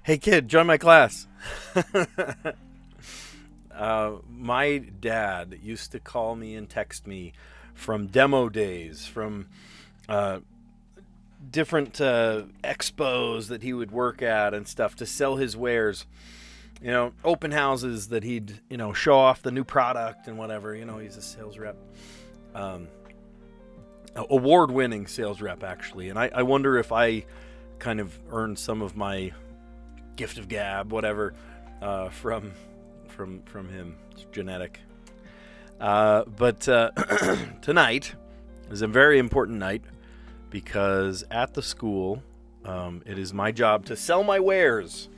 Hey kid, join my class. My dad used to call me and text me from demo days, from uh, different expos that he would work at and stuff to sell his wares. Open houses that he'd, show off the new product and whatever. He's a sales rep. Um, Award-winning sales rep, actually. And I wonder if I kind of earned some of my gift of gab, whatever, from him. It's genetic. But tonight is a very important night because at the school, it is my job to sell my wares.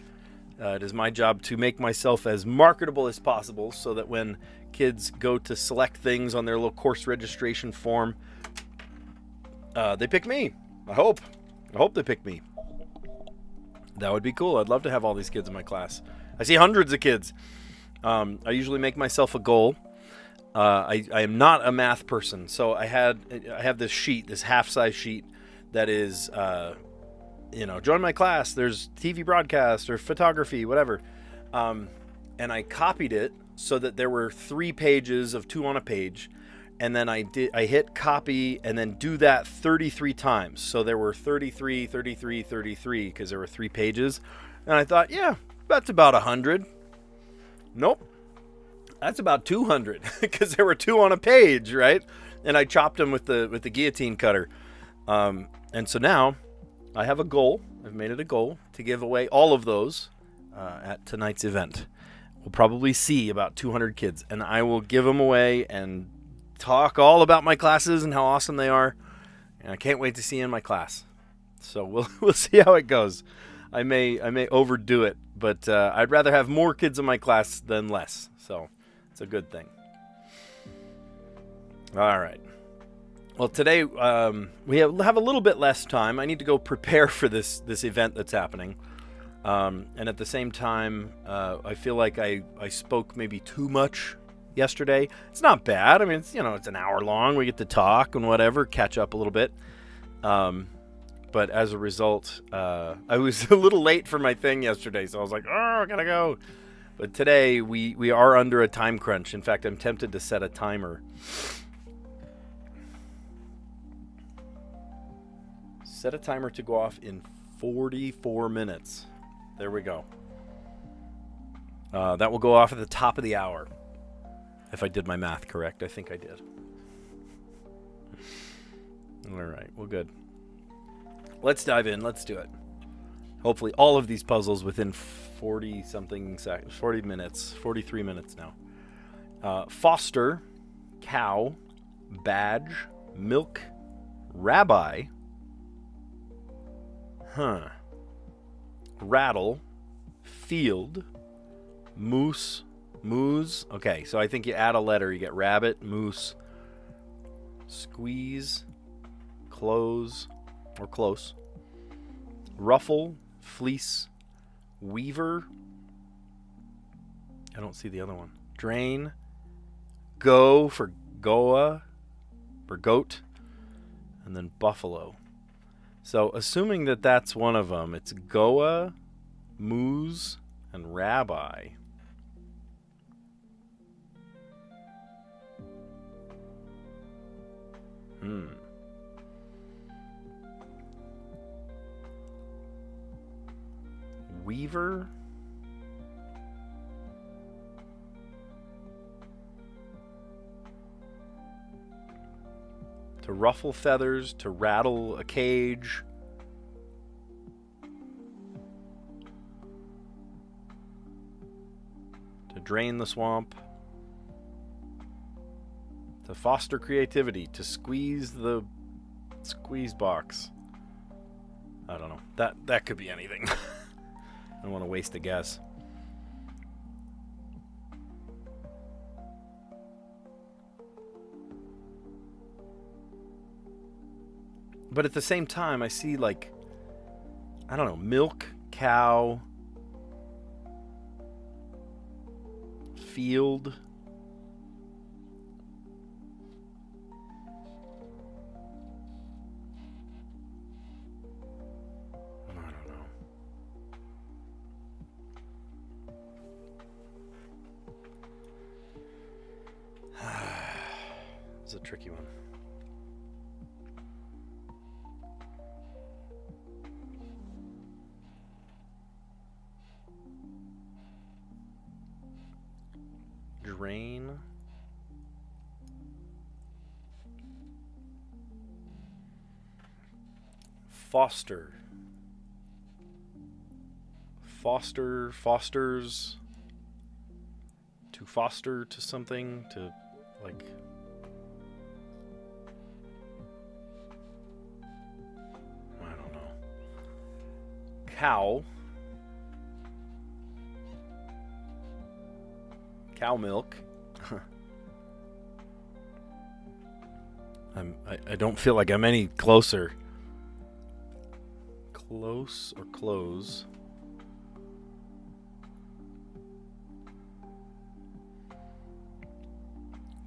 It is my job to make myself as marketable as possible so that when kids go to select things on their little course registration form, they pick me. I hope they pick me. That would be cool. I'd love to have all these kids in my class. I see hundreds of kids. I usually make myself a goal. I am not a math person, so I have this sheet, this half-size sheet that is, join my class. There's TV broadcast or photography, whatever. And I copied it so that there were 3 pages of 2 on a page. And then I hit copy and then do that 33 times. So there were 33, 33, 33 because there were 3 pages. And I thought, yeah, that's about 100. Nope. That's about 200 because there were 2 on a page, right? And I chopped them with the guillotine cutter. And so now I have a goal. I've made it a goal to give away all of those at tonight's event. We'll probably see about 200 kids, and I will give them away and talk all about my classes and how awesome they are. And I can't wait to see you in my class. So we'll see how it goes. I may overdo it, but I'd rather have more kids in my class than less. So it's a good thing. All right. Well, today we have a little bit less time. I need to go prepare for this event that's happening. And at the same time, I feel like I spoke maybe too much yesterday. It's not bad. I mean, it's an hour long. We get to talk and whatever, catch up a little bit. But as a result, I was a little late for my thing yesterday, so I was like, I gotta go. But today we are under a time crunch. In fact, I'm tempted to set a timer. Set a timer to go off in 44 minutes. There we go. That will go off at the top of the hour. If I did my math correct. I think I did. All right. Well, good. Let's dive in. Let's do it. Hopefully all of these puzzles within 40-something seconds. 40 minutes. 43 minutes now. Foster, cow, badge, milk, rabbi. Rattle, field, moose, Okay, so I think you add a letter. You get rabbit, moose, squeeze, close, or close, ruffle, fleece, weaver. I don't see the other one. Drain, go for goa, for goat, and then buffalo. So assuming that that's one of them, it's goa, moose, and rabbi. Weaver. To ruffle feathers, to rattle a cage. To drain the swamp. To foster creativity, to squeeze the squeeze box. I don't know. That could be anything. I don't want to waste a guess. But at the same time, I see milk, cow, field. I don't know. It's a tricky one. Drain. Foster. Fosters. To foster to something, to like. I don't know. Cow. Cow milk. I don't feel like I'm any closer. Close or close.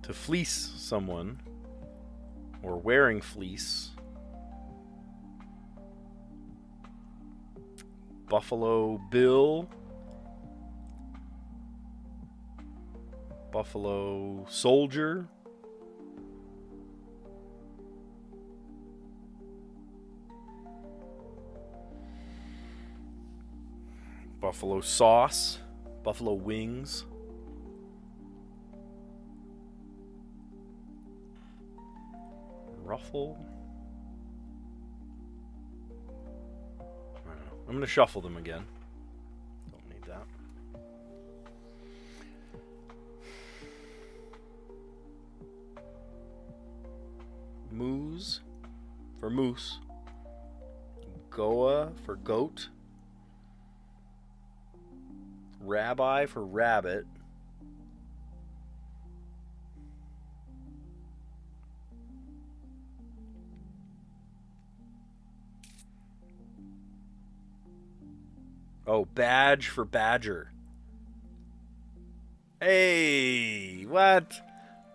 To fleece someone, or wearing fleece. Buffalo Bill. Buffalo Soldier. Buffalo Sauce. Buffalo Wings. Ruffle. I don't know. I'm going to shuffle them again. Don't need that. Moose for moose. Goa for goat. Rabbi for rabbit. Oh, badge for badger. Hey, what?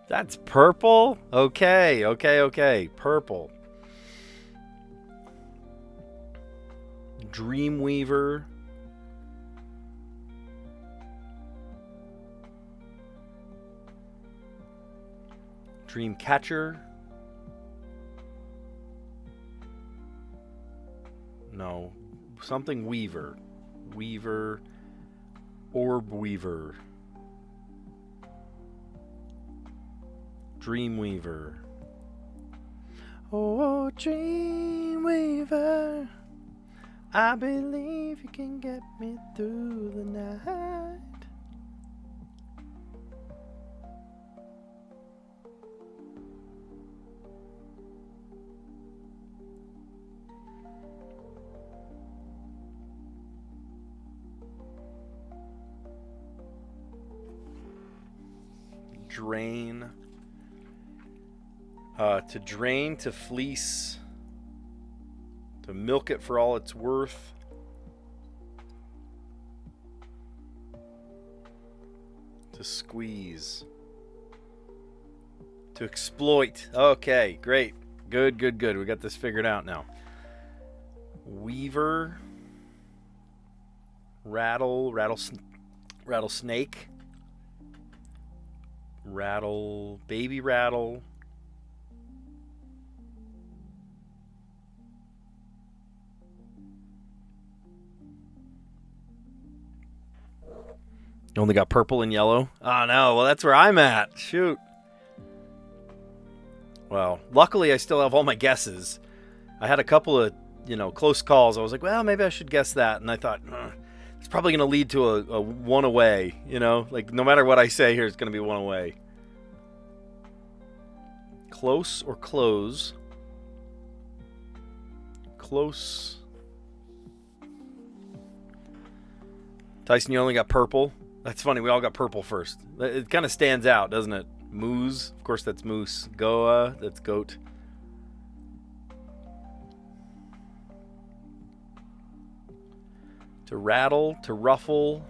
That's purple? Okay. Purple. Dreamweaver. Dreamcatcher. No, something weaver. Weaver. Orb weaver. Dreamweaver. Oh, Dreamweaver, I believe you can get me through the night. Drain. To drain, to fleece, to milk it for all it's worth. To squeeze. To exploit. Okay, great. Good. We got this figured out now. Weaver. Rattlesnake. Baby rattle. You only got purple and yellow? Oh, no. Well, that's where I'm at. Shoot. Well, luckily I still have all my guesses. I had a couple of, close calls. I was like, well, maybe I should guess that. And I thought, it's probably going to lead to a one away. Like no matter what I say here, it's going to be one away. Close or close? Close. Tyson, you only got purple? That's funny. We all got purple first. It kind of stands out, doesn't it? Moose. Of course, that's moose. Goa. That's goat. To rattle. To ruffle.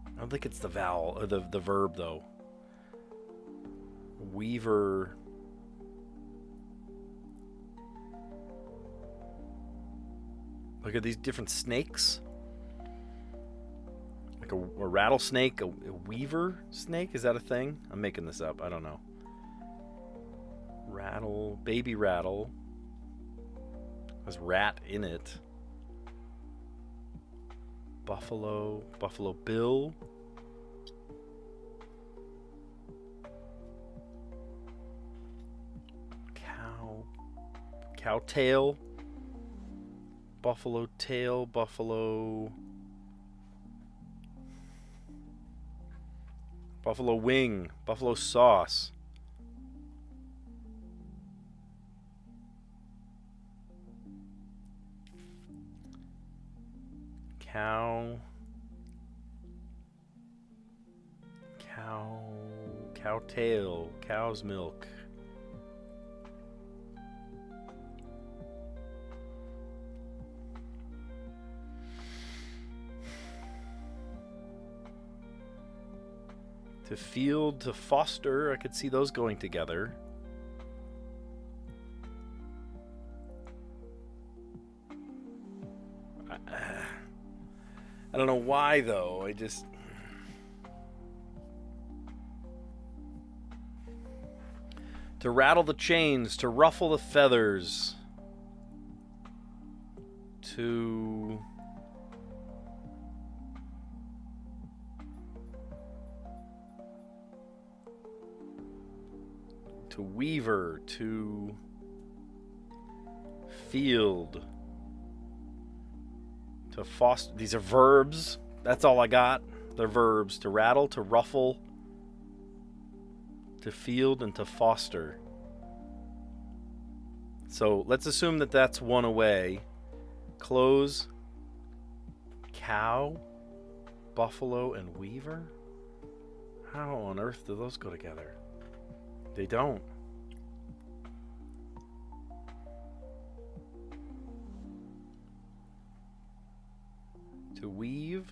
I don't think it's the vowel or the verb, though. Weaver. Look at these different snakes. Like a rattlesnake, a weaver snake. Is that a thing? I'm making this up. I don't know. Rattle, baby rattle. There's rat in it. Buffalo bill. Cow tail. Buffalo tail, buffalo wing, buffalo sauce. Cow tail, cow's milk. To field, to foster, I could see those going together. I don't know why though. To rattle the chains, to ruffle the feathers, to weaver, to field, to foster. These are verbs. That's all I got. They're verbs. To rattle, to ruffle, to field, and to foster. So let's assume that that's one away. Close, cow, buffalo, and weaver? How on earth do those go together? They don't. To weave.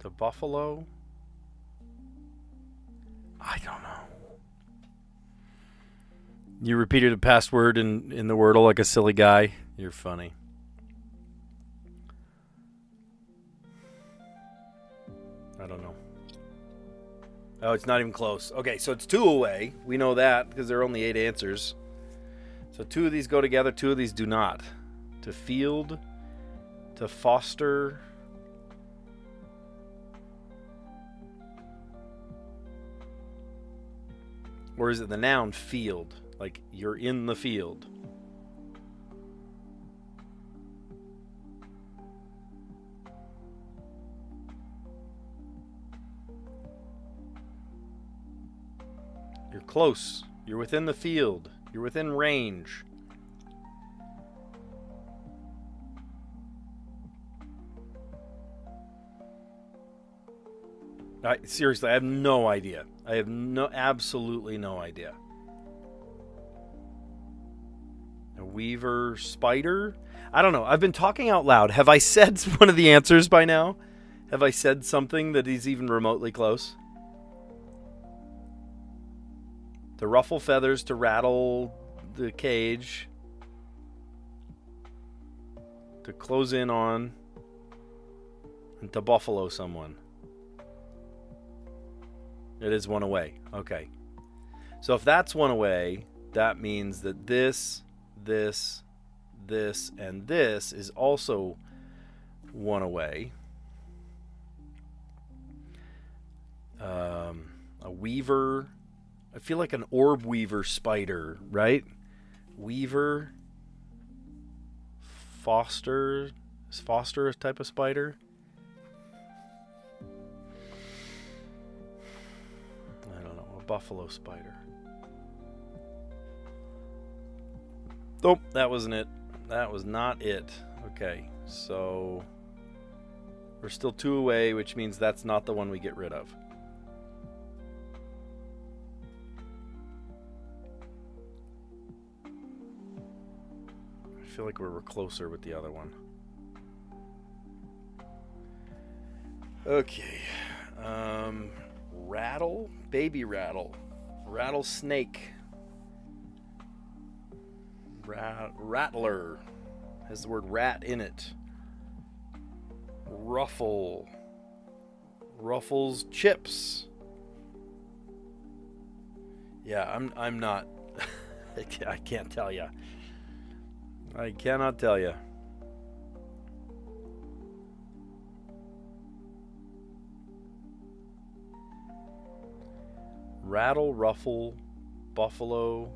To buffalo. I don't know. You repeated a password in the Wordle like a silly guy. You're funny. I don't know. Oh, it's not even close. Okay, so it's 2 away. We know that because there are only 8 answers. So 2 of these go together, 2 of these do not. To field, to foster. Or is it the noun field? Like you're in the field. You're close. You're within the field. You're within range. Seriously, I have no idea. I have absolutely no idea. A weaver, spider? I don't know. I've been talking out loud. Have I said one of the answers by now? Have I said something that is even remotely close? To ruffle feathers, to rattle the cage, to close in on, and to buffalo someone. It is one away. Okay. So if that's one away, that means that this, and this is also one away. A weaver. I feel like an orb weaver spider, right? Weaver. Foster. Is foster a type of spider? I don't know. A buffalo spider. Nope, that wasn't it. That was not it. Okay, so we're still 2 away, which means that's not the one we get rid of. I feel like we were closer with the other one. Okay. Rattle, baby rattle, rattlesnake, rattler has the word rat in it. Ruffle. Ruffles chips. Yeah, I'm not. I can't tell you. I cannot tell you. Rattle, Ruffle, Buffalo,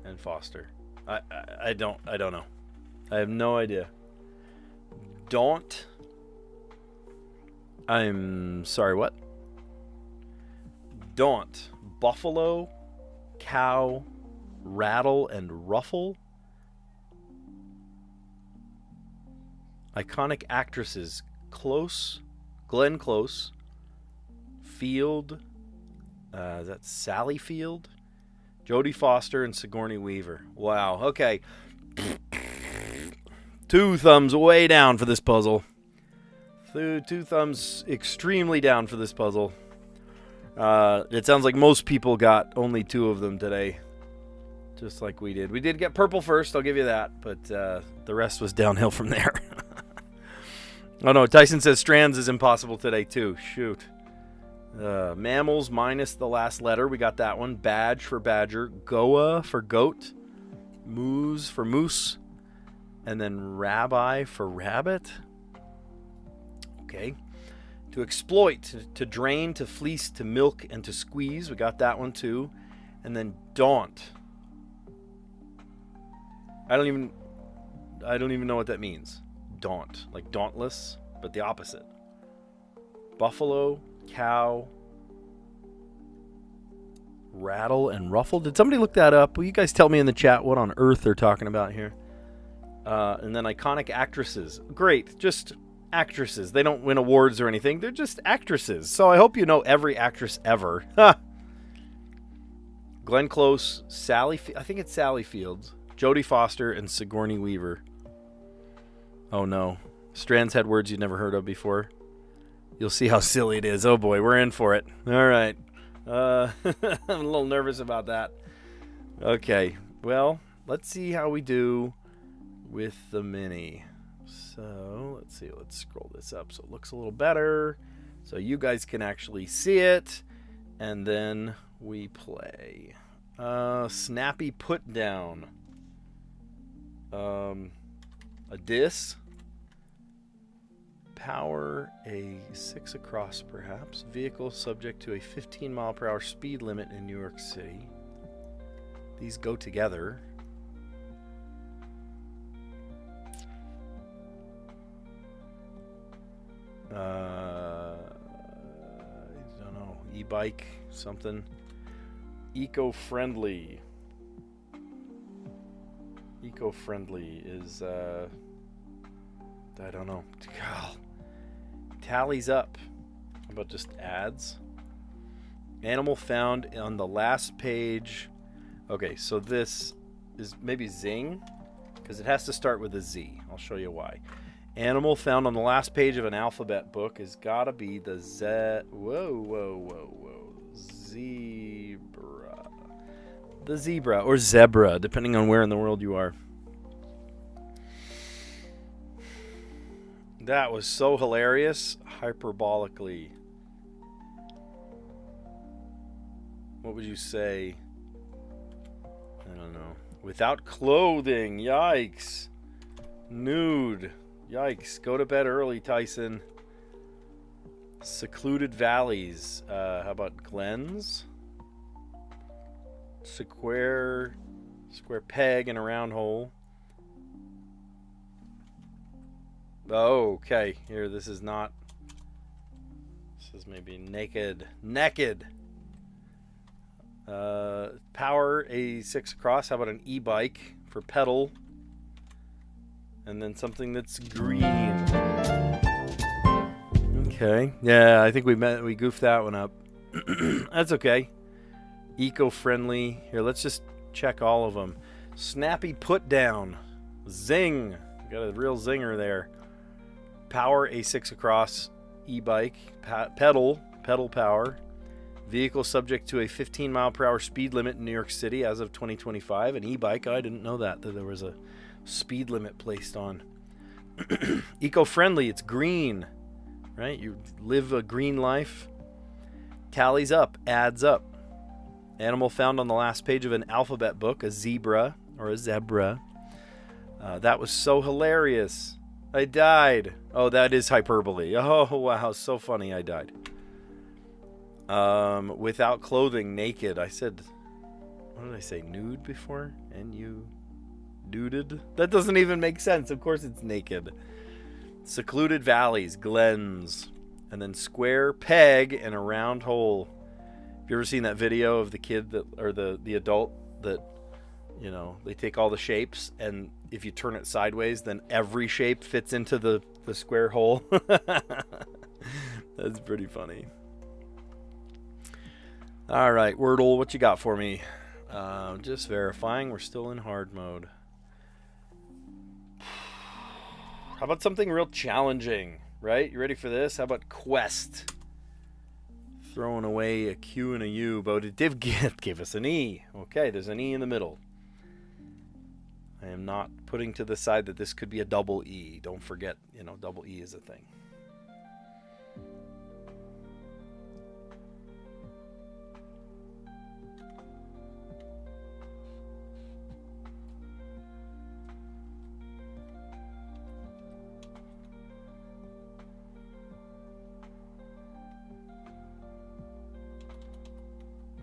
and Foster. I don't know. I have no idea. Daunt. I'm sorry, what? Daunt, Buffalo, Cow, Rattle, and Ruffle. Iconic actresses: Glenn Close, Field, that's Sally Field, Jodie Foster, and Sigourney Weaver. Wow, okay. 2 thumbs way down for this puzzle. 2 thumbs extremely down for this puzzle. It sounds like most people got only 2 of them today. Just like we did. We did get purple first, I'll give you that. But the rest was downhill from there. Oh no, Tyson says Strands is impossible today too. Shoot. Mammals minus the last letter. We got that one. Badge for badger. Goa for goat. Moose for moose. And then rabbi for rabbit. Okay. To exploit, to drain, to fleece, to milk, and to squeeze. We got that one too. And then daunt. I don't even know what that means. Daunt, like dauntless, but the opposite. Buffalo, cow, rattle, and ruffle. Did somebody look that up? Will you guys tell me in the chat what on earth they're talking about here? And then iconic actresses. Great, just actresses. They don't win awards or anything. They're just actresses. So I hope you know every actress ever. Glenn Close, I think it's Sally Fields, Jodie Foster, and Sigourney Weaver. Oh no. Strands had words you'd never heard of before. You'll see how silly it is. Oh boy, we're in for it. All right. I'm a little nervous about that. Okay. Well, let's see how we do with the mini. So, let's see. Let's scroll this up so it looks a little better. So you guys can actually see it. And then we play. Snappy put down. A dis. Power a 6 across perhaps. Vehicle subject to a 15 mile per hour speed limit in New York City. These go together. I don't know. E-bike, something. Eco-friendly. Eco-friendly is, I don't know. God. Tallies up. How about just ads? Animal found on the last page. Okay, so this is maybe zing, because it has to start with a Z. I'll show you why. Animal found on the last page of an alphabet book has got to be the zebra. The zebra, or zebra, depending on where in the world you are. That was so hilarious, hyperbolically. What would you say? I don't know. Without clothing, yikes. Nude, yikes. Go to bed early, Tyson. Secluded valleys. How about Glens? Square peg in a round hole. Oh, okay. Here, this is not. This is maybe naked. Power a 6 across. How about an e-bike for pedal? And then something that's green. Okay. Yeah, I think we goofed that one up. That's okay. Eco-friendly. Here, let's just check all of them. Snappy put down. Zing. Got a real zinger there. Power a 6 across. E-bike. Pedal power. Vehicle subject to a 15 mile per hour speed limit in New York City as of 2025. An e-bike. I didn't know that there was a speed limit placed on. Eco-friendly, it's green, right? You live a green life. Tallies up, adds up. Animal found on the last page of an alphabet book, a zebra or a zebra. That was so hilarious. I died. Oh, that is hyperbole. Oh, wow, so funny. I died. Without clothing, naked. I said, what did I say? Nude before? Nuded? That doesn't even make sense. Of course it's naked. Secluded valleys, glens, and then square peg and a round hole. Have you ever seen that video of the kid that, or the adult that, you know, they take all the shapes and if you turn it sideways, then every shape fits into the square hole? That's pretty funny. All right, Wordle, what you got for me? Just verifying we're still in hard mode. How about something real challenging, right? You ready for this? How about Quest? Throwing away a Q and a U, but it did give us an E. Okay, there's an E in the middle. I am not putting to the side that this could be a double E. Don't forget, you know, double E is a thing.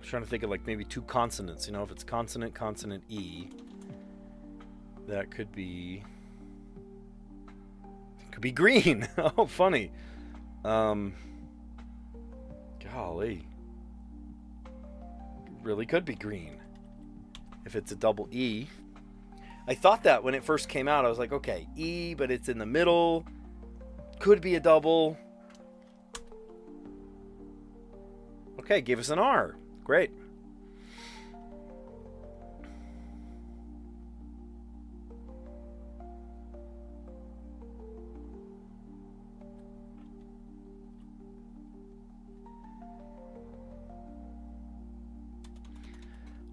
Trying to think of like maybe two consonants, you know, if it's consonant E, that could be green. Oh, funny. Golly, it really could be green if it's a double E. I thought that when it first came out. I was like, okay, E, but it's in the middle, could be a double. Okay, gave us an R. Great.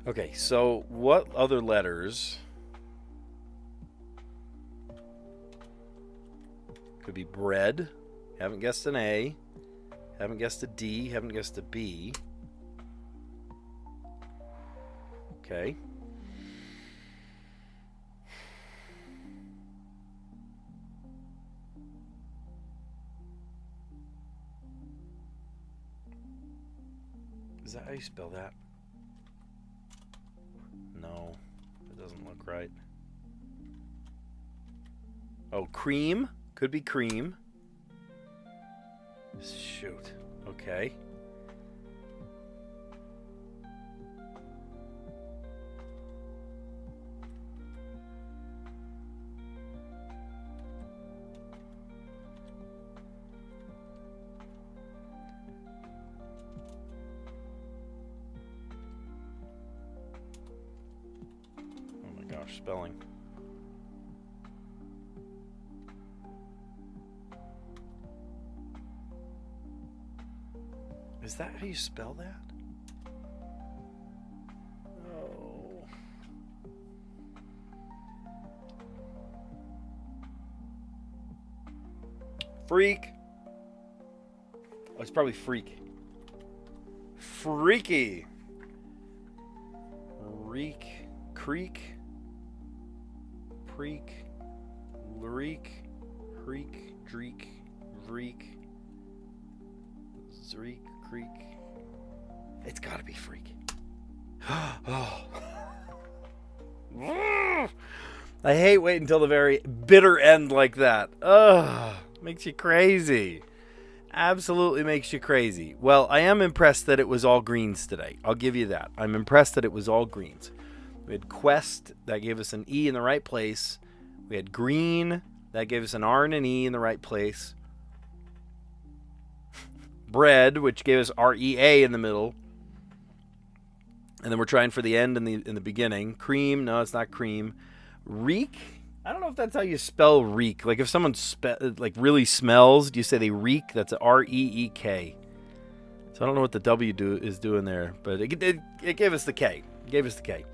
Okay, so what other letters could be bread? Haven't guessed an A. Haven't guessed a D. Haven't guessed a B. Okay. Is that how you spell that? No, it doesn't look right. Oh, cream? Could be cream. Shoot. Okay. Spelling. Is that how you spell that? Oh. Freak. Oh, it's probably freak. Freaky. Reek. Creek. Preek, Lreek, Hreek, Dreek, Vreek, Zreek, Creek. It's gotta be freak. Oh. I hate waiting until the very bitter end like that. Ugh, makes you crazy. Absolutely makes you crazy. Well, I am impressed that it was all greens today. I'll give you that. I'm impressed that it was all greens. We had Quest, that gave us an E in the right place. We had Green, that gave us an R and an E in the right place. Bread, which gave us REA in the middle. And then we're trying for the end in the beginning. Cream, no, it's not cream. Reek, I don't know if that's how you spell reek. Like if someone like really smells, do you say they reek? That's a REEK. So I don't know what the W is doing there, but it gave us the K. It gave us the K.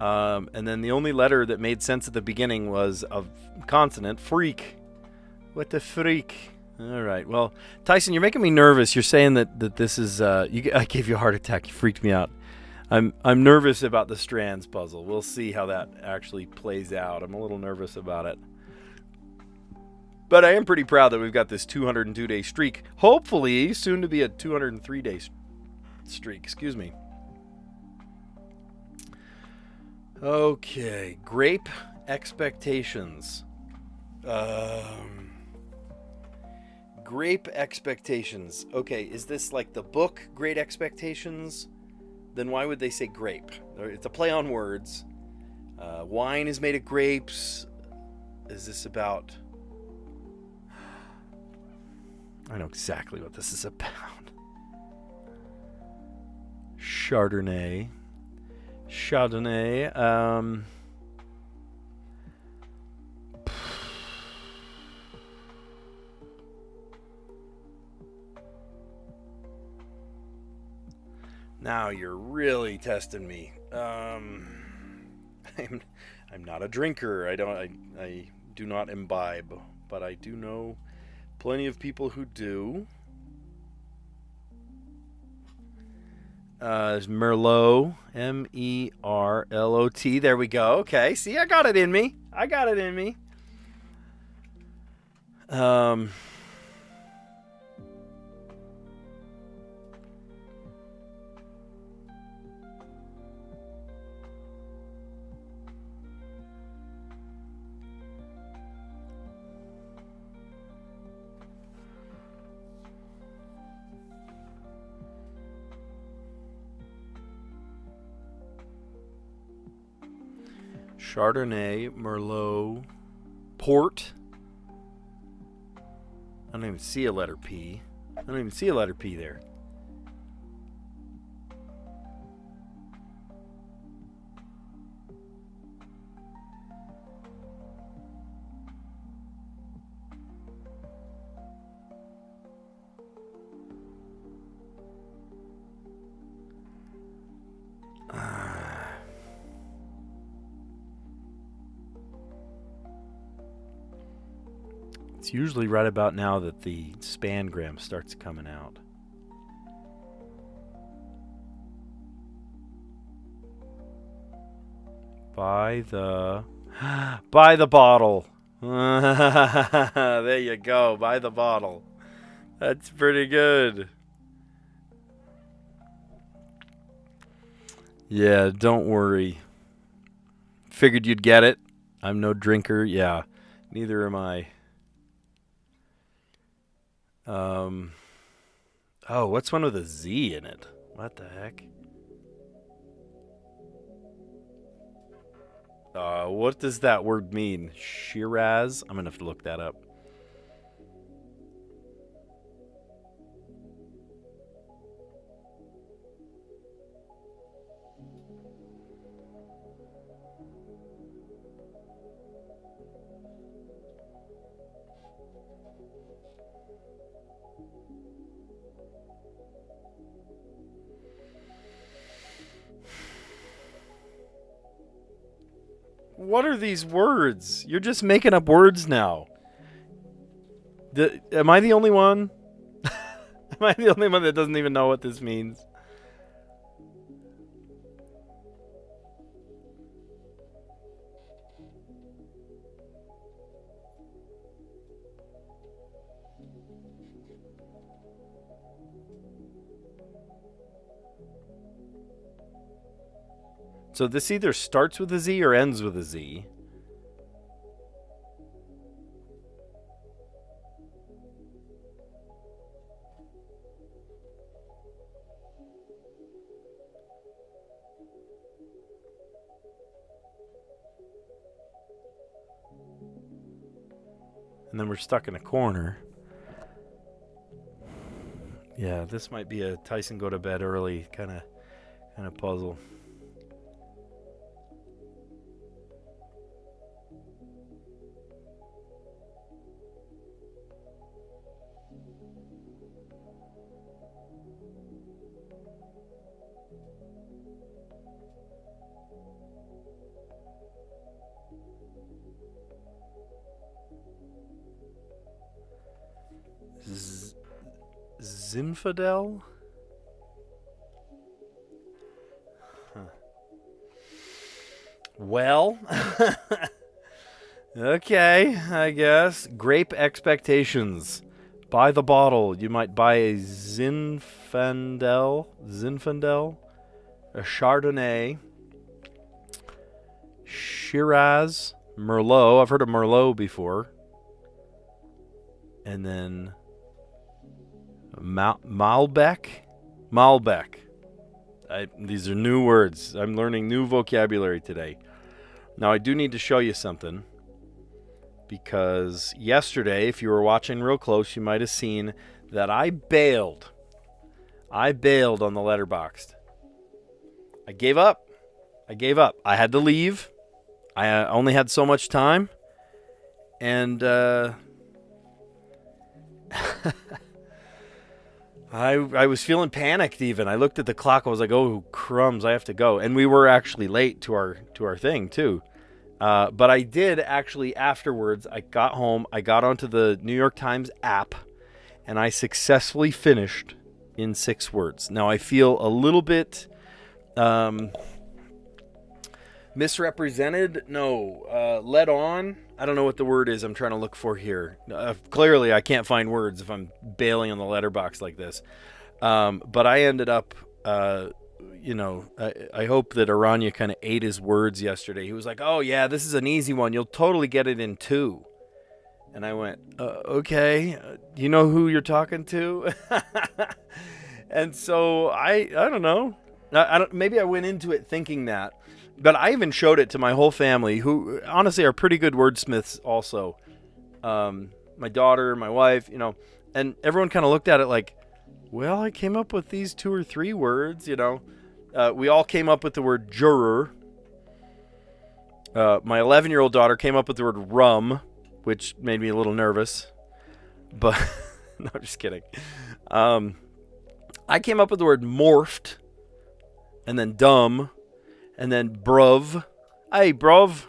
And then the only letter that made sense at the beginning was a consonant, freak. What the freak? All right. Well, Tyson, you're making me nervous. You're saying that this is I gave you a heart attack. You freaked me out. I'm nervous about the Strands puzzle. We'll see how that actually plays out. I'm a little nervous about it. But I am pretty proud that we've got this 202-day streak. Hopefully, soon to be a 203-day streak. Excuse me. Okay. Grape expectations. Grape expectations. Okay, is this like the book Great Expectations? Then why would they say grape? It's a play on words. Wine is made of grapes. Is this about... I know exactly what this is about. Chardonnay. Now you're really testing me. I'm not a drinker. I do not imbibe, but I do know plenty of people who do. There's Merlot, Merlot. There we go. Okay, see, I got it in me. Chardonnay, Merlot, Port. I don't even see a letter P. There. It's usually right about now that the spangram starts coming out. By the bottle. There you go. By the bottle. That's pretty good. Yeah, don't worry. Figured you'd get it. I'm no drinker. Yeah, neither am I. Oh, what's one with a Z in it? What the heck? What does that word mean? Shiraz? I'm gonna have to look that up. What are these words? You're just making up words now. Am I the only one? Am I the only one that doesn't even know what this means? So this either starts with a Z or ends with a Z. And then we're stuck in a corner. Yeah, this might be a Tyson go to bed early kind of puzzle. Zinfandel? Huh. Well, okay, I guess. Grape expectations. Buy the bottle. You might buy a Zinfandel, a Chardonnay, Shiraz, Merlot. I've heard of Merlot before. And then Malbec. These are new words. I'm learning new vocabulary today. Now, I do need to show you something. Because yesterday, if you were watching real close, you might have seen that I bailed. I bailed on the Letterboxd. I gave up. I had to leave. I only had so much time. And I was feeling panicked even. I looked at the clock. I was like, oh, crumbs, I have to go. And we were actually late to our thing, too. But I did actually afterwards. I got home. I got onto the New York Times app. And I successfully finished in 6 words. Now, I feel a little bit misrepresented. No, led on. I don't know what the word is I'm trying to look for here. Clearly, I can't find words if I'm bailing on the letterbox like this. But I ended up, I hope that Aranya kind of ate his words yesterday. He was like, oh, yeah, this is an easy one. You'll totally get it in 2. And I went, okay, you know who you're talking to? And so I don't know. Maybe I went into it thinking that. But I even showed it to my whole family, who honestly are pretty good wordsmiths also. My daughter, my wife, and everyone kind of looked at it like, well, I came up with these 2 or 3 words, We all came up with the word juror. My 11-year-old daughter came up with the word rum, which made me a little nervous. But, no, I'm just kidding. I came up with the word morphed, and then dumb, and then bruv. Hey, bruv.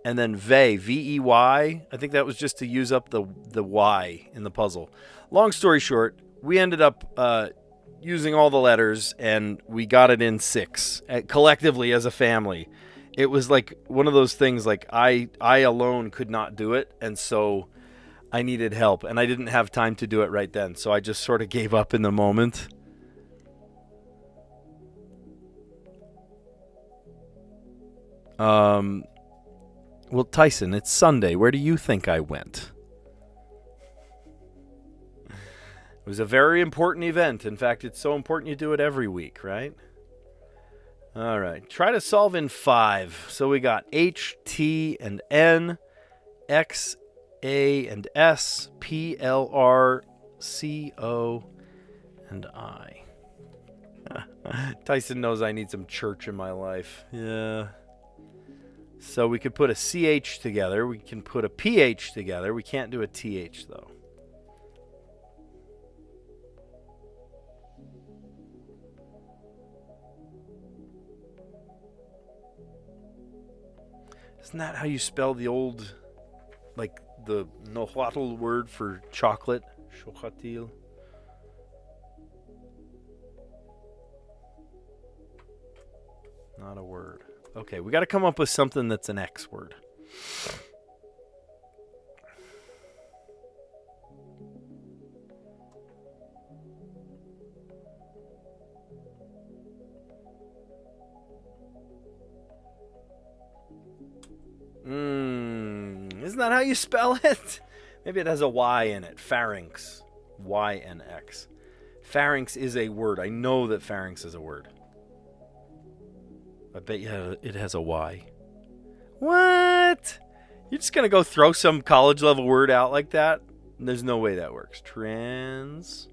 And then vey, V-E-Y. I think that was just to use up the Y in the puzzle. Long story short, we ended up using all the letters, and we got it in 6, collectively as a family. It was like one of those things, like I alone could not do it, and so I needed help, and I didn't have time to do it right then, so I just sort of gave up in the moment. Well, Tyson, it's Sunday. Where do you think I went? It was a very important event. In fact, it's so important you do it every week, right? All right. Try to solve in 5. So we got H, T, and N, X, A, and S, P, L, R, C, O, and I. Tyson knows I need some church in my life. Yeah. So we could put a CH together. We can put a PH together. We can't do a TH, though. Isn't that how you spell the old, like the Nahuatl word for chocolate? Chocotil. Not a word. Okay, we got to come up with something that's an X word. Isn't that how you spell it? Maybe it has a Y in it. Pharynx. Y-N-X. Pharynx is a word. I know that pharynx is a word. I bet you it has a Y. What? You're just going to go throw some college level word out like that? There's no way that works. Trans.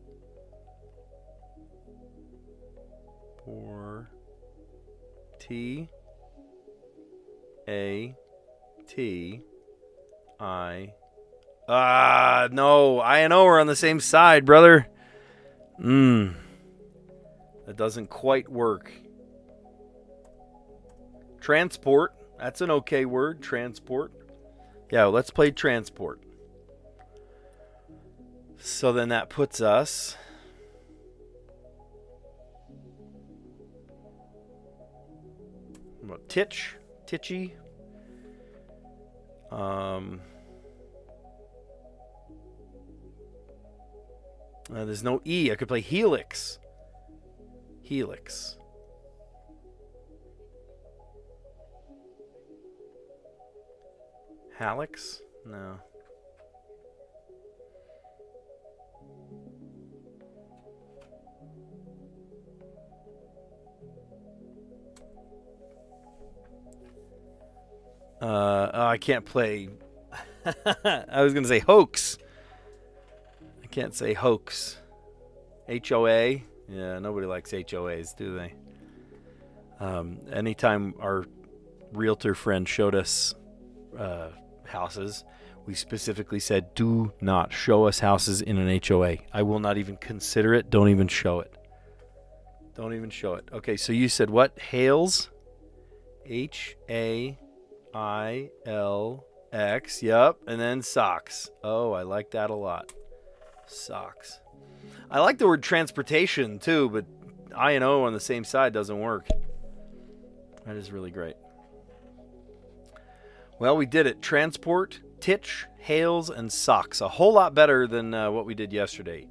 Or T. A. T. I. No. I and O are on the same side, brother. That doesn't quite work. Transport. That's an okay word. Transport. Yeah, let's play transport. So then that puts us what, titchy. There's no E. I could play helix. Halix? No. I can't play. I was going to say hoax. I can't say hoax. HOA? Yeah, nobody likes HOAs, do they? Anytime our realtor friend showed us houses, we specifically said, do not show us houses in an HOA. I will not even consider it. Don't even show it. Okay, so you said what? Hales? HAILX. Yep. And then socks. Oh, I like that a lot. Socks. I like the word transportation too, but I and O on the same side doesn't work. That is really great. Well, we did it. Transport, titch, hails, and socks. A whole lot better than what we did yesterday.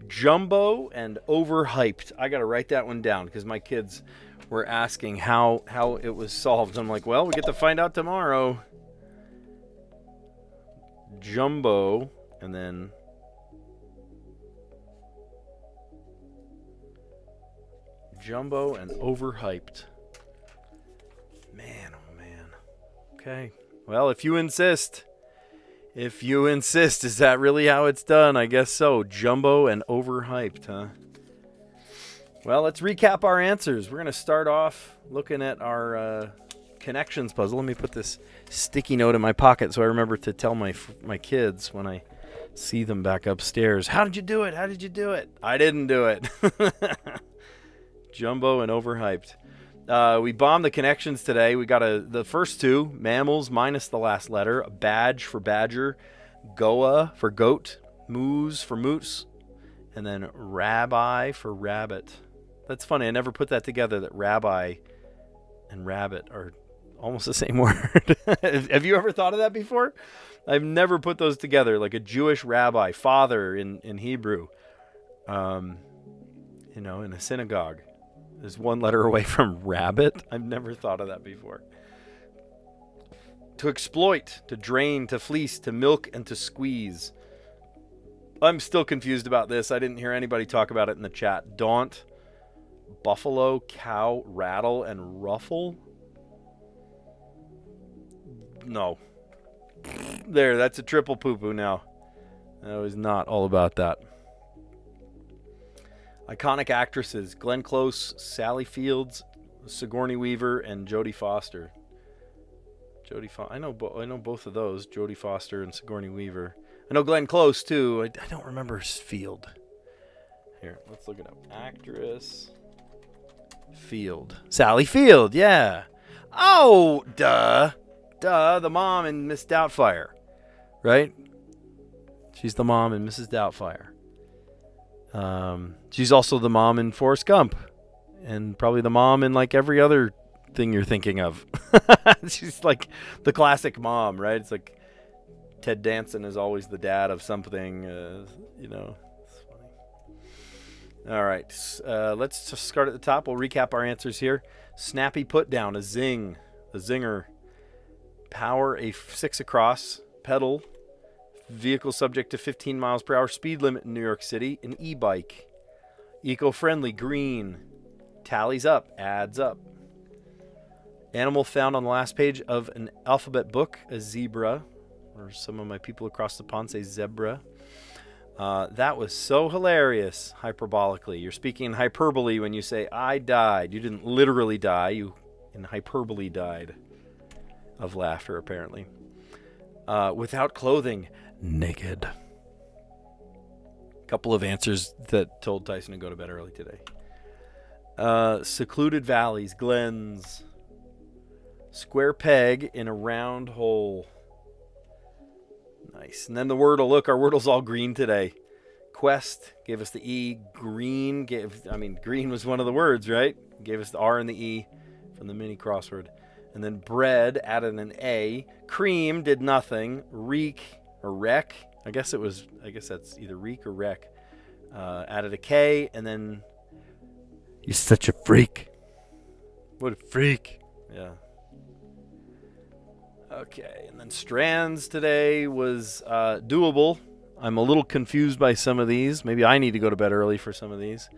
Jumbo and overhyped. I got to write that one down because my kids were asking how it was solved. I'm like, well, we get to find out tomorrow. Jumbo, and then jumbo and overhyped. Man, oh man. Okay. Well, if you insist, is that really how it's done? I guess so. Jumbo and overhyped, huh? Well, let's recap our answers. We're going to start off looking at our connections puzzle. Let me put this sticky note in my pocket so I remember to tell my kids when I see them back upstairs. How did you do it? I didn't do it. Jumbo and overhyped. We bombed the connections today. We got the first two, mammals minus the last letter, a badge for badger, goa for goat, moose for moose, and then rabbi for rabbit. That's funny. I never put that together, that rabbi and rabbit are almost the same word. Have you ever thought of that before? I've never put those together, like a Jewish rabbi, father in Hebrew, in a synagogue. Is one letter away from rabbit. I've never thought of that before. To exploit, to drain, to fleece, to milk, and to squeeze. I'm still confused about this. I didn't hear anybody talk about it in the chat. Daunt, buffalo, cow, rattle, and ruffle. No. There, that's a triple poo-poo now. I was not all about that. Iconic actresses: Glenn Close, Sally Fields, Sigourney Weaver, and Jodie Foster. I know both of those, Jodie Foster and Sigourney Weaver. I know Glenn Close too. I don't remember his field. Here, let's look it up. Actress Field. Sally Field, yeah. Oh, duh. The mom in Miss Doubtfire, right? She's the mom in Mrs. Doubtfire. She's also the mom in Forrest Gump, and probably the mom in like every other thing you're thinking of. She's like the classic mom, right? It's like Ted Danson is always the dad of something, It's funny. All right, let's just start at the top. We'll recap our answers here. Snappy put down, a zinger. Power, a 6 across. Pedal, vehicle subject to 15 miles per hour speed limit in New York City. An e-bike. Eco-friendly, green. Tallies up, adds up. Animal found on the last page of an alphabet book, a zebra. Or some of my people across the pond say zebra. That was so hilarious, hyperbolically. You're speaking in hyperbole when you say, I died. You didn't literally die. You, in hyperbole, died. Of laughter, apparently. Without clothing, naked. Couple of answers that told Tyson to go to bed early today. Secluded valleys, glens. Square peg in a round hole. Nice. And then the Wordle. Look, our Wordle's all green today. request gave us the E. Green green was one of the words, right? Gave us the R and the E from the mini crossword. And then bread added an A. Cream did nothing. Reek or rec, I guess that's either reek or rec. Added a K, and then you're such a freak. What a freak. Yeah. Okay, and then Strands today was doable. I'm a little confused by some of these. Maybe I need to go to bed early for some of these.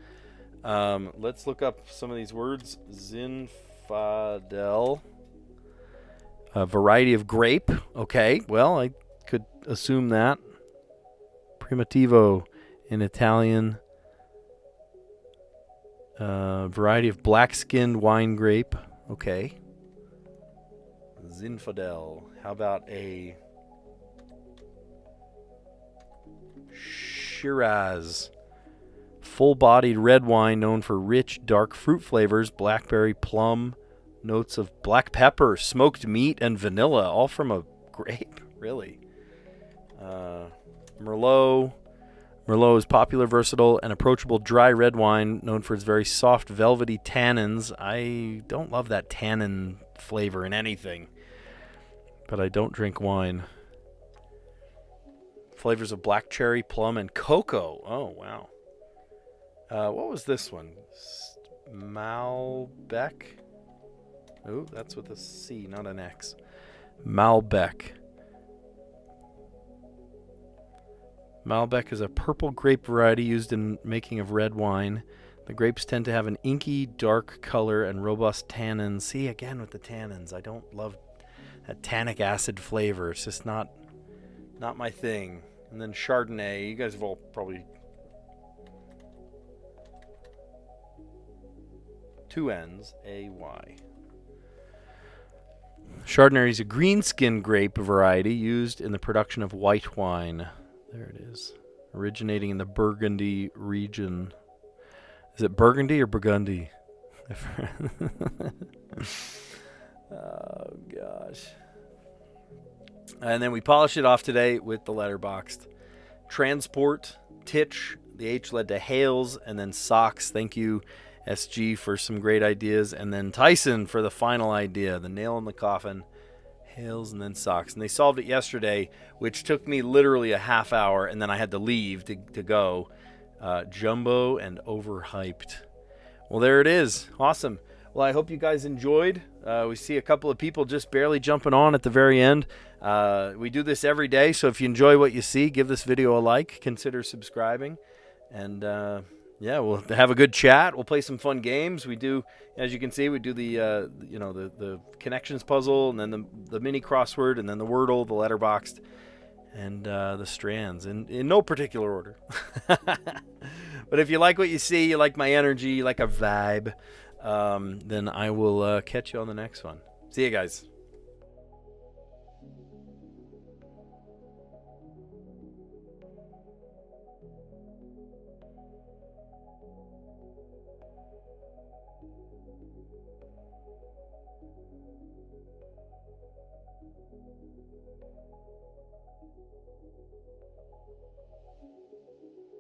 Let's look up some of these words. Zinfandel. A variety of grape. Okay, well, I could assume that. Primitivo in Italian. Variety of black-skinned wine grape. Okay. Zinfandel. How about a Shiraz? Full-bodied red wine known for rich, dark fruit flavors, blackberry, plum, notes of black pepper, smoked meat, and vanilla, all from a grape, really. Merlot. Merlot is popular, versatile, and approachable dry red wine known for its very soft, velvety tannins. I don't love that tannin flavor in anything, but I don't drink wine. Flavors of black cherry, plum, and cocoa. Oh, wow. What was this one? Malbec? Oh, that's with a C, not an X. Malbec. Malbec is a purple grape variety used in making of red wine. The grapes tend to have an inky, dark color and robust tannins. See, again with the tannins. I don't love that tannic acid flavor. It's just not my thing. And then Chardonnay. You guys have all probably... Two N's, A-Y. Chardonnay is a green-skinned grape variety used in the production of white wine. There it is. Originating in the Burgundy region. Is it Burgundy or Burgundy? Oh, gosh. And then we polished it off today with the letterboxed. Transport, Titch. The H led to Hales, and then Socks. Thank you, SG, for some great ideas. And then Tyson for the final idea, the nail in the coffin. Hales and then Socks. And they solved it yesterday, which took me literally a half hour, and then I had to leave to go. Jumbo and overhyped. Well, there it is. Awesome. Well, I hope you guys enjoyed. We see a couple of people just barely jumping on at the very end. We do this every day, so if you enjoy what you see, give this video a like. Consider subscribing. And yeah, we'll have a good chat. We'll play some fun games. We do, as you can see, we do the connections puzzle, and then the mini crossword, and then the Wordle, the letterboxed, and the Strands, in no particular order. But if you like what you see, you like my energy, you like a vibe, then I will catch you on the next one. See you guys.